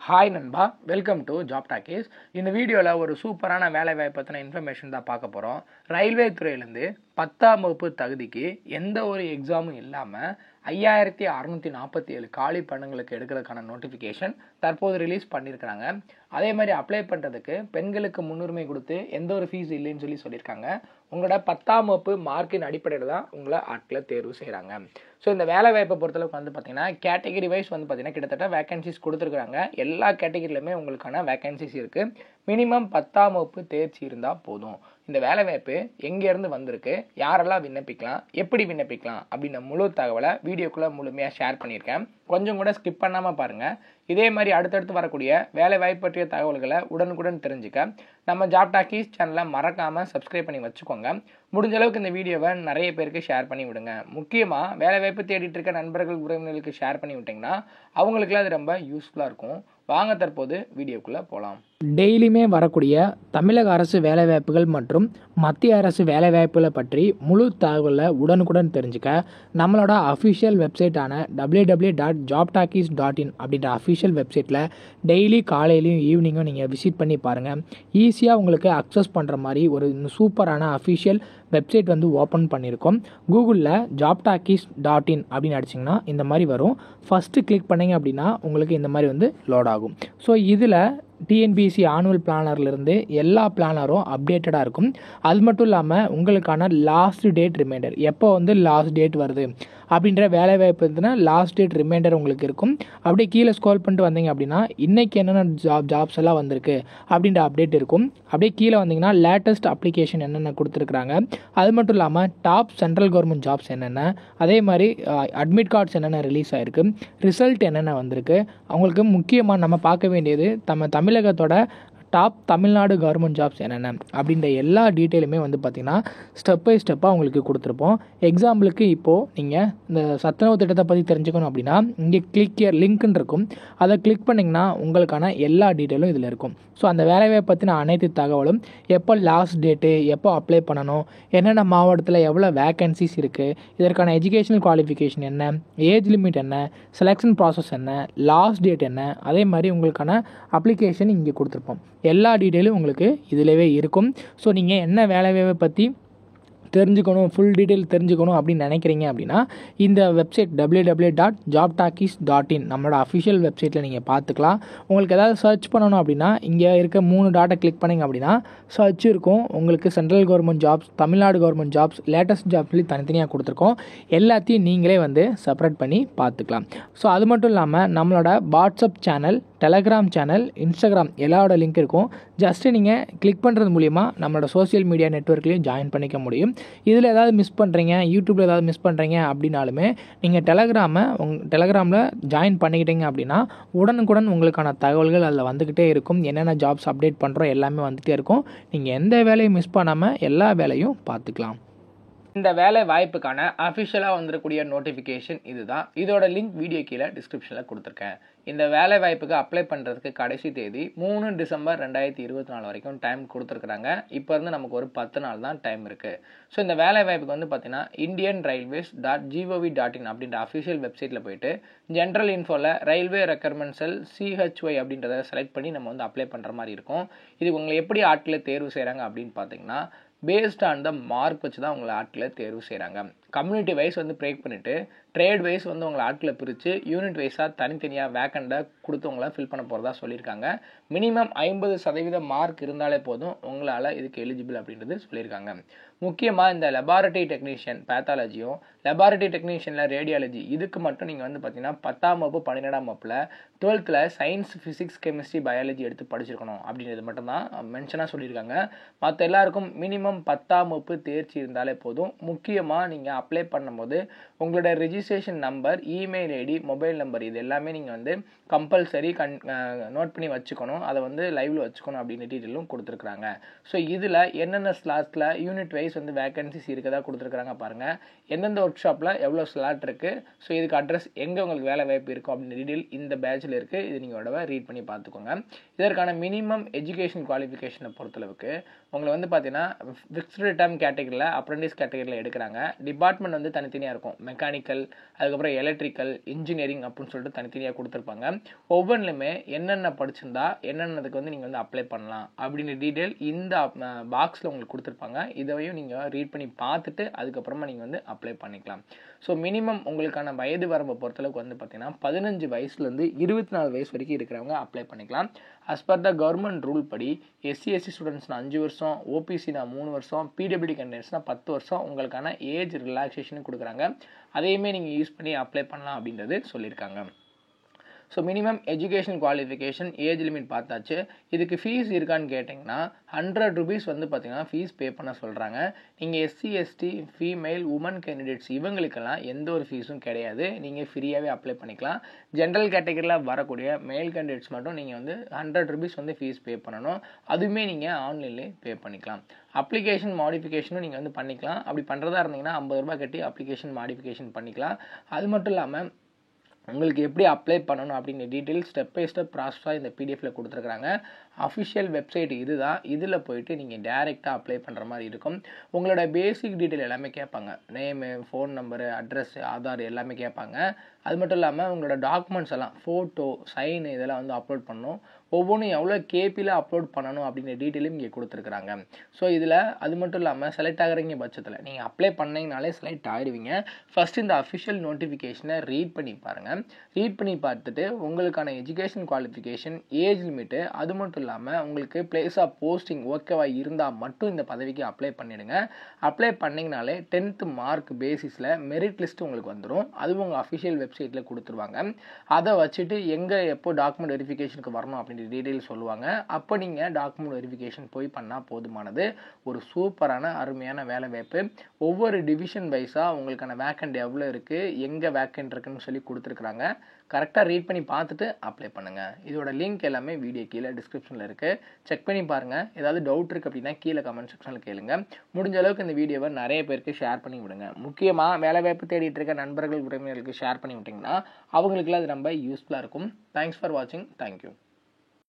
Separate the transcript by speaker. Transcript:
Speaker 1: Hi நண்பா, welcome to job talkies. இந்த வீடியோவில் ஒரு சூப்பரான வேலை வாய்ப்பு பற்றின இன்ஃபர்மேஷன் தான் பார்க்க போகிறோம். ரயில்வே துறையிலேருந்து 10ஆம் வகுப்பு தகுதிக்கு எந்த ஒரு எக்ஸாமும் இல்லாமல் 5647 காலி பணிகளுக்கு எடுக்கிறதுக்கான நோட்டிஃபிகேஷன் தற்போது ரிலீஸ் பண்ணியிருக்கிறாங்க. அதே மாதிரி அப்ளை பண்ணுறதுக்கு பெண்களுக்கு முன்னுரிமை கொடுத்து எந்த ஒரு ஃபீஸ் இல்லைன்னு சொல்லியிருக்காங்க. உங்களோட 10ஆம் வகுப்பு மார்க்கின் அடிப்படையில் தான் உங்களை ஆட்களை தேர்வு செய்கிறாங்க. ஸோ இந்த வேலை வாய்ப்பை பொறுத்தளவுக்கு பார்த்தீங்கன்னா கேட்டகரி வைஸ் பார்த்தீங்கன்னா கிட்டத்தட்ட வேகன்சிஸ் கொடுத்துருக்குறாங்க. எல்லா கேட்டகரியிலுமே உங்களுக்கான வேகன்சிஸ் இருக்குது. மினிமம் 10ஆம் வகுப்பு தேர்ச்சி இருந்தால் போதும். இந்த வேலை வாய்ப்பு எங்கேருந்து வந்திருக்கு, யாரெல்லாம் விண்ணப்பிக்கலாம், எப்படி விண்ணப்பிக்கலாம் அப்படின்ற முழு தகவலை வீடியோக்குள்ளே முழுமையாக ஷேர் பண்ணியிருக்கேன். கொஞ்சம் கூட ஸ்கிப் பண்ணாமல் பாருங்கள். இதே மாதிரி அடுத்தடுத்து வரக்கூடிய வேலை வாய்ப்பு பற்றிய தகவல்களை உடனுக்குடன் தெரிஞ்சுக்க நம்ம ஜாப் டாக்கீஸ் சேனலை மறக்காமல் சப்ஸ்கிரைப் பண்ணி வச்சுக்கோங்க. முடிஞ்ச அளவுக்கு இந்த வீடியோவை நிறைய பேருக்கு ஷேர் பண்ணி விடுங்க. முக்கியமாக வேலை வாய்ப்பு தேடிட்டு இருக்க நண்பர்கள் உறவினர்களுக்கு ஷேர் பண்ணி விட்டிங்கன்னா அவங்களுக்குலாம் அது ரொம்ப யூஸ்ஃபுல்லாக இருக்கும். வாங்க தற்போது வீடியோக்குள்ளே போகலாம். டெய்லியுமே வரக்கூடிய தமிழக அரசு வேலைவாய்ப்புகள் மற்றும் மத்திய அரசு வேலைவாய்ப்புகளை பற்றி முழு தகவலை உடனுக்குடன் தெரிஞ்சுக்க நம்மளோட அஃபிஷியல் வெப்சைட்டான www.jobtalkies.in அப்படின்ற அஃபிஷியல் வெப்சைட்டில் டெய்லி காலையிலையும் ஈவினிங்கும் நீங்கள் விசிட் பண்ணி பாருங்கள். ஈஸியாக உங்களுக்கு அக்சஸ் பண்ணுற மாதிரி ஒரு சூப்பரான அஃபிஷியல் வெப்சைட் ஓப்பன் பண்ணியிருக்கோம். கூகுளில் jobtalkies.in அப்படின்னு அடிச்சிங்கன்னா இந்த மாதிரி வரும். ஃபஸ்ட்டு கிளிக் பண்ணிங்க அப்படின்னா உங்களுக்கு இந்த மாதிரி லோட் ஆகும். ஸோ இதில் டிஎன்பிஎஸ்சி ஆனுவல் பிளானர்லேருந்து எல்லா பிளானரும் அப்டேட்டடாக இருக்கும். அது மட்டும் இல்லாமல் உங்களுக்கான லாஸ்ட் டேட் ரிமைண்டர், எப்போ லாஸ்ட் டேட் வருது அப்படின்ற வேலைவாய்ப்பு இருந்துன்னா லாஸ்ட் டேட் ரிமைண்டர் உங்களுக்கு இருக்கும். அப்படியே கீழே ஸ்க்ரோல் பண்ணிட்டு வந்தீங்க அப்படின்னா இன்றைக்கி என்னென்ன ஜாப்ஸ் எல்லாம் வந்திருக்கு அப்படின்ற அப்டேட் இருக்கும். அப்படியே கீழே வந்தீங்கன்னா லேட்டஸ்ட் அப்ளிகேஷன் என்னென்ன கொடுத்துருக்குறாங்க, அது மட்டும் இல்லாமல் டாப் சென்ட்ரல் கவர்மெண்ட் ஜாப்ஸ் என்னென்ன, அதே மாதிரி அட்மிட் கார்ட்ஸ் என்னென்ன ரிலீஸ் ஆகிருக்கு, ரிசல்ட் என்னென்ன வந்திருக்கு. அவங்களுக்கு முக்கியமாக நம்ம பார்க்க வேண்டியது தமிழகத்தோட டாப் தமிழ்நாடு கவர்மெண்ட் ஜாப்ஸ் என்னென்ன அப்படின்ற எல்லா டீட்டெயிலுமே பார்த்திங்கன்னா ஸ்டெப் பை ஸ்டெப்பாக உங்களுக்கு கொடுத்துருப்போம். எக்ஸாம்பிளுக்கு இப்போது நீங்கள் இந்த சத்துணவு திட்டத்தை பற்றி தெரிஞ்சுக்கணும் அப்படின்னா இங்கே கிளிக் ஹியர் லிங்க்னு இருக்கும். அதை கிளிக் பண்ணிங்கன்னா உங்களுக்கான எல்லா டீட்டெயிலும் இதில் இருக்கும். ஸோ அந்த வேலையை பற்றின அனைத்து தகவலும், எப்போ லாஸ்ட் டேட்டு, எப்போ அப்ளை பண்ணணும், என்னென்ன மாவட்டத்தில் எவ்வளோ வேக்கன்சிஸ் இருக்குது, இதற்கான எஜுகேஷனல் குவாலிஃபிகேஷன் என்ன, ஏஜ் லிமிட் என்ன, செலெக்ஷன் ப்ராசஸ் என்ன, லாஸ்ட் டேட் என்ன, அதே மாதிரி உங்களுக்கான அப்ளிகேஷன் இங்கே கொடுத்துருப்போம். எல்லா டீட்டெயிலும் உங்களுக்கு இதிலவே இருக்கும். ஸோ நீங்கள் என்ன வேலைவாய்ப்பை பற்றி தெரிஞ்சுக்கணும், ஃபுல் டீட்டெயில் தெரிஞ்சுக்கணும் அப்படின்னு நினைக்கிறீங்க அப்படின்னா இந்த வெப்சைட் www.jobtalkies.in நம்மளோட அஃபிஷியல் வெப்சைட்டில் நீங்கள் பார்த்துக்கலாம். உங்களுக்கு ஏதாவது சர்ச் பண்ணணும் அப்படின்னா இங்கே இருக்க 3 டாட்டை கிளிக் பண்ணிங்க அப்படின்னா சர்ச் இருக்கும். உங்களுக்கு central government jobs, Tamil Nadu government jobs, latest jobs சொல்லி தனித்தனியாக கொடுத்துருக்கோம். எல்லாத்தையும் நீங்களே செப்பரேட் பண்ணி பார்த்துக்கலாம். ஸோ அது மட்டும் இல்லாமல் நம்மளோட WhatsApp channel, Telegram channel, Instagram எல்லாரோட லிங்க் இருக்கும். ஜஸ்ட்டு நீங்கள் கிளிக் பண்ணுறது மூலிமா நம்மளோட சோஷியல் மீடியா நெட்வொர்க்லேயும் ஜாயின் பண்ணிக்க முடியும். இதில் ஏதாவது மிஸ் பண்ணுறீங்க, யூடியூப்பில் ஏதாவது மிஸ் பண்ணுறீங்க அப்படின்னாலுமே நீங்கள் டெலகிராமில் ஜாயின் பண்ணிக்கிட்டீங்க அப்படின்னா உடனுக்குடன் உங்களுக்கான தகவல்கள் அதில் வந்துக்கிட்டே இருக்கும். என்னென்ன ஜாப்ஸ் அப்டேட் பண்ணுறோம் எல்லாமே வந்துகிட்டே இருக்கும். நீங்கள் எந்த வேலையும் மிஸ் பண்ணாமல் எல்லா வேலையும் பார்த்துக்கலாம். இந்த வேலை வாய்ப்புக்கான அஃபிஷியலாக வந்துடக்கூடிய நோட்டிஃபிகேஷன் இதுதான். இதோட லிங்க் வீடியோ கீழே டிஸ்கிரிப்ஷனில் கொடுத்துருக்கேன். இந்த வேலை வாய்ப்புக்கு அப்ளை பண்ணுறதுக்கு கடைசி தேதி 3 டிசம்பர் 2024 வரைக்கும் டைம் கொடுத்துருக்குறாங்க. இப்போ இருந்து நமக்கு ஒரு 10 நாள் தான் டைம் இருக்குது. ஸோ இந்த வேலை வாய்ப்புக்கு பார்த்தீங்கன்னா indianrailways.gov.in அப்படின்ற அஃபிஷியல் வெப்சைட்டில் போயிட்டு ஜென்ரல் இன்ஃபோவில் ரயில்வே ரெக்யர்மெண்ட் செல் CHY அப்படின்றத செலக்ட் பண்ணி நம்ம அப்ளை பண்ணுற மாதிரி இருக்கும். இது உங்களை எப்படி ஆட்களை தேர்வு செய்கிறாங்க அப்படின்னு பார்த்தீங்கன்னா பேஸ்ட் ஆன் த மார்க் வச்சு தான் உங்களை ஆட்களை தேர்வு செய்கிறாங்க. கம்யூனிட்டி வைஸ் பிரேக் பண்ணிவிட்டு ட்ரேட் வைஸ் உங்களை ஆட்களை பிரித்து யூனிட் வைஸாக தனித்தனியாக வேக்கண்டாக கொடுத்து உங்களை ஃபில் பண்ண போகிறதா சொல்லியிருக்காங்க. மினிமம் 50% மார்க் இருந்தாலே போதும் உங்களால் இதுக்கு எலிஜிபிள் அப்படின்றது சொல்லியிருக்காங்க. முக்கியமாக இந்த லெபார்ட்டரி டெக்னீஷியன் பேத்தாலஜியும், லெபார்ட்டரி டெக்னீஷியனில் ரேடியாலஜி இதுக்கு மட்டும் நீங்கள் பார்த்தீங்கன்னா 10ஆம் வகுப்பு 12ஆம் வகுப்பில் 12th science, physics, chemistry, biology எடுத்து படிச்சிருக்கணும் அப்படின்றது மட்டும்தான் மென்ஷனாக சொல்லியிருக்காங்க. மற்ற எல்லாருக்கும் மினிமம் 10ஆம் வகுப்பு தேர்ச்சி இருந்தாலே போதும். முக்கியமாக நீங்கள் அப்ளை பண்ணும்போது உங்களோட registration number, email ID, mobile number இது எல்லாமே நீங்கள் கம்பல்சரி நோட் பண்ணி வச்சுக்கணும். அதை லைவில் வச்சுக்கணும் அப்படின்னு டீட்டெயிலும் கொடுத்துருக்குறாங்க. ஸோ இதில் என்னென்ன ஸ்லாட்டில் யூனிட் வைஸ் வேகன்சிஸ் இருக்கதா கொடுத்துருக்குறாங்க பாருங்கள். எந்தெந்த ஒர்க் ஷாப்பில் எவ்வளோ ஸ்லாட் இருக்குது, ஸோ இதுக்கு அட்ரஸ் எங்கே உங்களுக்கு வேலை வாய்ப்பு இருக்கும் அப்படின்னு டீட்டெயில் இந்த பேட்சில் இருக்குது. இது நீங்கள் ரீட் பண்ணி பார்த்துக்கோங்க. இதற்கான மினிமம் எஜுகேஷன் குவாலிஃபிகேஷனை பொறுத்தளவுக்கு உங்களை பார்த்தீங்கன்னா ஃபிக்ஸ்டு டேர்ம் கேட்டகரியில், அப்ரெண்டிஸ் கேட்டகரியில் எடுக்கிறாங்க. டிபார்ட்மெண்ட் வந்து தனித்தனியாக இருக்கும். மெக்கானிக்கல், அதுக்கப்புறம் எலக்ட்ரிக்கல், இன்ஜினியரிங் அப்படின்னு சொல்லிட்டு தனித்தனியாக கொடுத்துருப்பாங்க. ஒவ்வொன்றுலையுமே என்னென்ன படிச்சிருந்தா என்னென்னதுக்கு வந்து நீங்கள் வந்து அப்ளை பண்ணலாம் அப்படின்ற டீட்டெயில் இந்த பாக்ஸில் உங்களுக்கு கொடுத்துருப்பாங்க. இதையும் நீங்கள் ரீட் பண்ணி பார்த்துட்டு அதுக்கப்புறமா நீங்கள் வந்து அப்ளை பண்ணிக்கலாம். ஸோ மினிமம் உங்களுக்கான வயது வரம்பை பொறுத்தளவுக்கு வந்து பார்த்தீங்கன்னா 15 வயசுலேருந்து 24 வயசு வரைக்கும் இருக்கிறவங்க அப்ளை பண்ணிக்கலாம். As per the government rule படி எஸ்சி ஸ்டூடெண்ட்ஸ்னா 5 வருஷம், ஓபிசினா 3 வருஷம், பிடபிள்யூடி கேண்டிடேட்ஸ்னா 10 வருஷம் உங்களுக்கான ஏஜ் ரிலாக்ஸேஷன் கொடுக்குறாங்க. அதையுமே நீங்கள் யூஸ் பண்ணி அப்ளை பண்ணலாம் அப்படின்றது சொல்லியிருக்காங்க. So minimum education qualification, age limit பார்த்தாச்சு. இதுக்கு ஃபீஸ் இருக்கான்னு கேட்டிங்கன்னா 100 rupees வந்து பார்த்தீங்கன்னா ஃபீஸ் பே பண்ண சொல்கிறாங்க. நீங்கள் SC, ST, female, women candidates இவங்களுக்கெல்லாம் எந்த ஒரு ஃபீஸும் கிடையாது. நீங்கள் ஃப்ரீயாகவே அப்ளை பண்ணிக்கலாம். ஜென்ரல் கேட்டகரியில் வரக்கூடிய மேல் கேண்டிடேட்ஸ் மட்டும் நீங்கள் வந்து 100 rupees வந்து ஃபீஸ் பே பண்ணணும். அதுவுமே நீங்கள் ஆன்லைன்லேயே பே பண்ணிக்கலாம். அப்ளிகேஷன் மாடிஃபிகேஷனும் நீங்கள் வந்து பண்ணிக்கலாம். அப்படி பண்ணுறதா இருந்தீங்கன்னா 50 ரூபாய் கட்டி அப்ளிகேஷன் மாடிஃபிகேஷன் பண்ணிக்கலாம். அது மட்டும் இல்லாமல் உங்களுக்கு எப்படி அப்ளை பண்ணணும் அப்படிங்கிற டீட்டெயில் ஸ்டெப் பை ஸ்டெப் ப்ராசஸாக இந்த பிடிஎஃப்பில் கொடுத்துருக்குறாங்க. அஃபிஷியல் வெப்சைட் இதுதான். இதில் போயிட்டு நீங்கள் டேரெக்டாக அப்ளை பண்ணுற மாதிரி இருக்கும். உங்களோட பேசிக் டீட்டெயில் எல்லாமே கேட்பாங்க. Name, phone number, address, Aadhaar எல்லாமே கேட்பாங்க. அது மட்டும் இல்லாமல் உங்களோட டாக்குமெண்ட்ஸ் எல்லாம் ஃபோட்டோ, சைனு இதெல்லாம் வந்து அப்லோட் பண்ணணும். ஒவ்வொன்றும் எவ்வளோ கேபியில் அப்லோட் பண்ணணும் அப்படிங்கிற டீட்டெயிலும் இங்கே கொடுத்துருக்குறாங்க. ஸோ இதில் அது மட்டும் இல்லாமல் செலக்ட் ஆகிறீங்க பட்சத்தில் நீங்கள் அப்ளை பண்ணிங்கனாலே செலக்ட் ஆகிடுவீங்க. ஃபஸ்ட்டு இந்த அஃபிஷியல் நோட்டிஃபிகேஷனை ரீட் பண்ணி பாருங்கள். ரீட் பண்ணி பார்த்துட்டு உங்களுக்கான எஜுகேஷன் குவாலிஃபிகேஷன், ஏஜ் லிமிட்டு, அது மட்டும் இல்லாமல் உங்களுக்கு பிளேஸ் ஆஃப் போஸ்டிங் ஓகேவா இருந்தால் மட்டும் இந்த பதவிக்கு அப்ளை பண்ணிவிடுங்க. அப்ளை பண்ணிங்கனாலே 10th மார்க் பேசிஸில் மெரிட் லிஸ்ட் உங்களுக்கு வந்துடும். அதுவும் உங்கள் அஃபிஷியல் வெப்சைட்டில் கொடுத்துருவாங்க. அதை வச்சுட்டு எங்கே எப்போ டாக்குமெண்ட் வெரிஃபிகேஷனுக்கு வரணும் அப்படின்ற டீட்டெயில் சொல்லுவாங்க. அப்போ நீங்கள் டாக்குமெண்ட் வெரிஃபிகேஷன் போய் பண்ணால் போதுமானது. ஒரு சூப்பரான அருமையான வேலை வாய்ப்பு. ஒவ்வொரு டிவிஷன் வைஸாக உங்களுக்கான வேக்கண்ட் எவ்வளோ இருக்குது, எங்கே வேக்கண்ட் இருக்குன்னு சொல்லி கொடுத்துருக்குறாங்க. கரெக்டாக ரீட் பண்ணி பார்த்துட்டு அப்ளை பண்ணுங்கள். இதோட லிங்க் எல்லாமே வீடியோ கீழே டிஸ்கிரிப்ஷனில் இருக்குது. செக் பண்ணி பாருங்கள். ஏதாவது டவுட் இருக்குது அப்படின்னா கீழே கமெண்ட் செக்ஷனில் கேளுங்க. முடிஞ்ச அளவுக்கு இந்த வீடியோவை நிறைய பேருக்கு ஷேர் பண்ணி விடுங்க. முக்கியமாக வேலைவாய்ப்பு தேடிட்டு இருக்க நண்பர்கள், உறவினர்களுக்கு ஷேர் பண்ணி விட்டிங்கன்னா அவங்களுக்குலாம் அது ரொம்ப யூஸ்ஃபுல்லாக இருக்கும். தேங்க்ஸ் ஃபார் வாட்சிங். தேங்க்யூ.